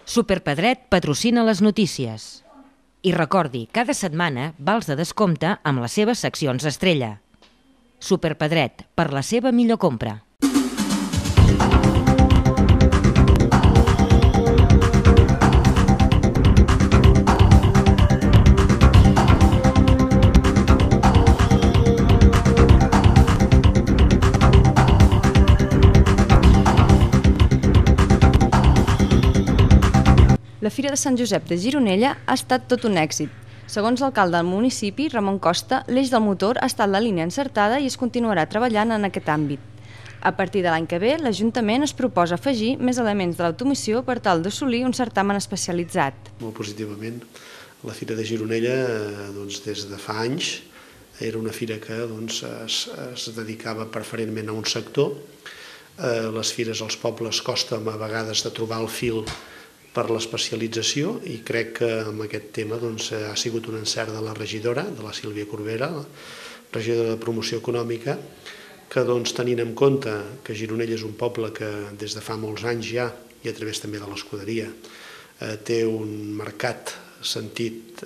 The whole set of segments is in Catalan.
Superpedret patrocina les notícies. I recordi, cada setmana vals de descompte amb les seves seccions estrella. Superpedret, per la seva millor compra. La Fira de Sant Josep de Gironella ha estat tot un èxit. Segons l'alcalde del municipi, Ramon Costa, l'eix del motor ha estat la línia encertada i es continuarà treballant en aquest àmbit. A partir de l'any que ve, l'Ajuntament es proposa afegir més elements de l'automoció per tal d'assolir un certamen especialitzat. Molt positivament. La Fira de Gironella, des de fa anys, era una fira que es dedicava preferentment a un sector. Les fires als pobles costa a vegades de trobar el fil per l'especialització i crec que amb aquest tema ha sigut un encert de la regidora, de la Sílvia Corbera, regidora de Promoció Econòmica, que tenint en compte que Gironella és un poble que des de fa molts anys ja, i a través també de l'Escuderia, té un marcat sentit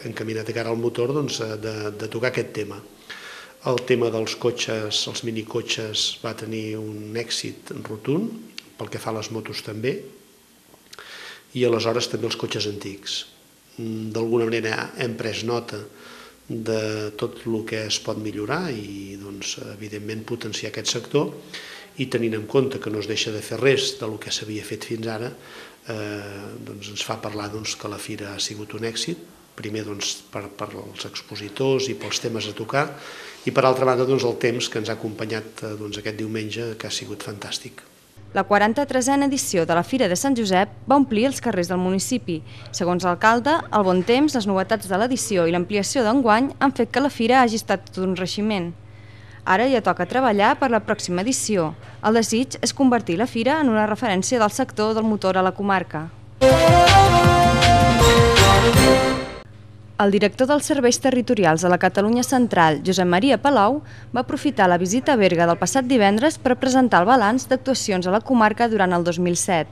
encaminat de cara al motor, de tocar aquest tema. El tema dels cotxes, els minicotxes, va tenir un èxit rotund, pel que fa a les motos també, i aleshores també els cotxes antics. D'alguna manera hem pres nota de tot el que es pot millorar i evidentment potenciar aquest sector i tenint en compte que no es deixa de fer res del que s'havia fet fins ara, ens fa parlar que la fira ha sigut un èxit, primer per als expositors i pels temes a tocar i per altra banda el temps que ens ha acompanyat aquest diumenge, que ha sigut fantàstic. La 43a edició de la Fira de Sant Josep va omplir els carrers del municipi. Segons l'alcalde, el bon temps, les novetats de l'edició i l'ampliació d'enguany han fet que la fira hagi estat tot un reiximent. Ara ja toca treballar per la pròxima edició. El desig és convertir la fira en una referència del sector del motor a la comarca. El director dels Serveis Territorials de la Catalunya Central, Josep Maria Palou, va aprofitar la visita a Berga del passat divendres per presentar el balanç d'actuacions a la comarca durant el 2007.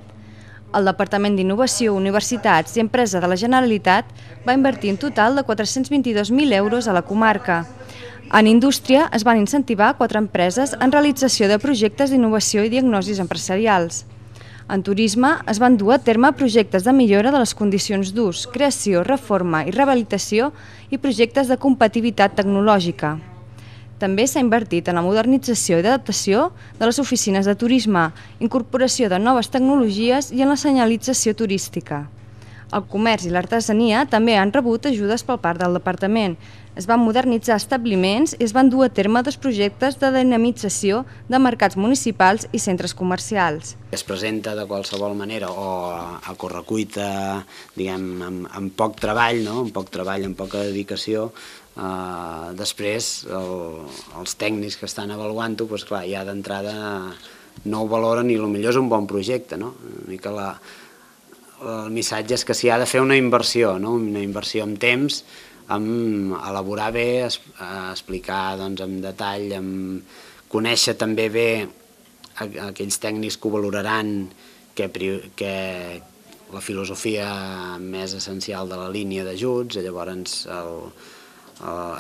El Departament d'Innovació, Universitats i Empresa de la Generalitat va invertir un total de 422.000 euros a la comarca. En indústria es van incentivar 4 empreses en realització de projectes d'innovació i diagnosis empresarials. En turisme es van dur a terme projectes de millora de les condicions d'ús, creació, reforma i rehabilitació i projectes de competitivitat tecnològica. També s'ha invertit en la modernització i adaptació de les oficines de turisme, incorporació de noves tecnologies i en la senyalització turística. El comerç i l'artesania també han rebut ajudes per part del departament. Es van modernitzar establiments i es van dur a terme 2 projectes de dinamització de mercats municipals i centres comercials. Es presenta de qualsevol manera o a correcuita, amb poc treball, amb poca dedicació. Després, els tècnics que estan avaluant-ho, ja d'entrada no ho valoren i potser és un bon projecte. El missatge és que s'hi ha de fer una inversió en temps, en elaborar bé, explicar en detall, conèixer també bé aquells tècnics que ho valoraran, que la filosofia més essencial de la línia d'ajuts, llavors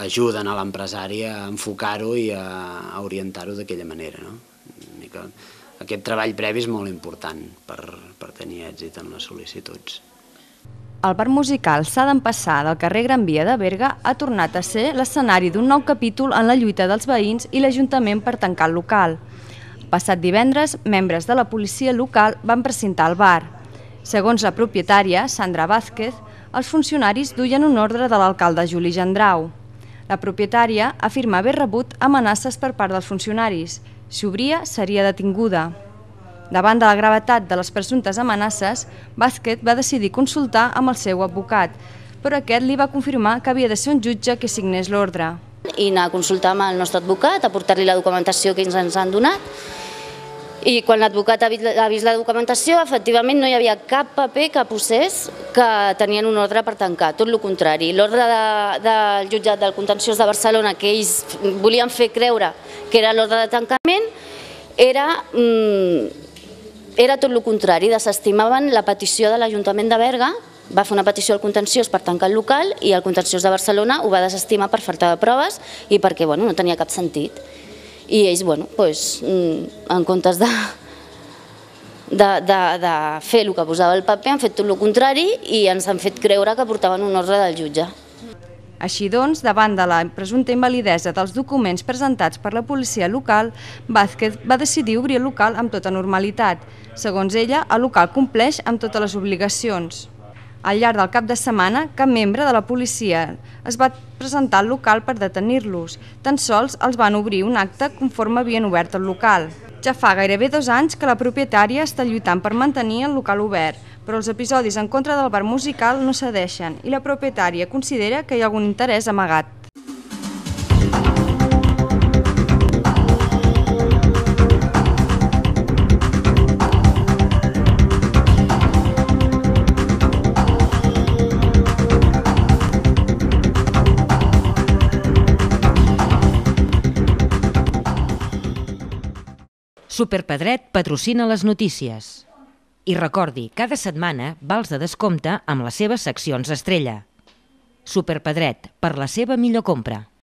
ajuden a l'empresari a enfocar-ho i a orientar-ho d'aquella manera. Aquest treball previ és molt important per tenir èxit en les sol·licituds. El bar musical S'ha d'empassar del carrer Gran Via de Berga ha tornat a ser l'escenari d'un nou capítol en la lluita dels veïns i l'Ajuntament per tancar el local. El passat divendres, membres de la policia local van precintar el bar. Segons la propietària, Sandra Vázquez, els funcionaris duien un ordre de l'alcalde Juli Gendrau. La propietària afirma haver rebut amenaces per part dels funcionaris. Si obria, seria detinguda. Davant de la gravetat de les presumptes amenaces, Vázquez va decidir consultar amb el seu advocat, però aquest li va confirmar que havia de ser un jutge que signés l'ordre. I anar a consultar amb el nostre advocat, a portar-li la documentació que ens han donat, i quan l'advocat ha vist la documentació, efectivament no hi havia cap paper que posés que tenien un ordre per tancar, tot el contrari. L'ordre del jutjat del Contenciós de Barcelona, que ells volien fer creure que era l'ordre de tancament, era era tot el contrari, desestimaven la petició de l'Ajuntament de Berga, va fer una petició al contenciós per tancar el local i el contenciós de Barcelona ho va desestimar per falta de proves i perquè no tenia cap sentit. I ells, en comptes de fer el que posava el paper, han fet tot el contrari i ens han fet creure que portaven un ordre del jutge. Així doncs, davant de la presumpta invalidesa dels documents presentats per la policia local, Vázquez va decidir obrir el local amb tota normalitat. Segons ella, el local compleix amb totes les obligacions. Al llarg del cap de setmana, cap membre de la policia es va presentar al local per detenir-los. Tan sols els van obrir un acte conforme havien obert el local. Ja fa gairebé 2 anys que la propietària està lluitant per mantenir el local obert, però els episodis en contra del bar musical no cedeixen i la propietària considera que hi ha algun interès amagat. Superpedret patrocina les notícies. I recordi, cada setmana vals de descompte amb les seves seccions estrella. Superpedret, per la seva millor compra.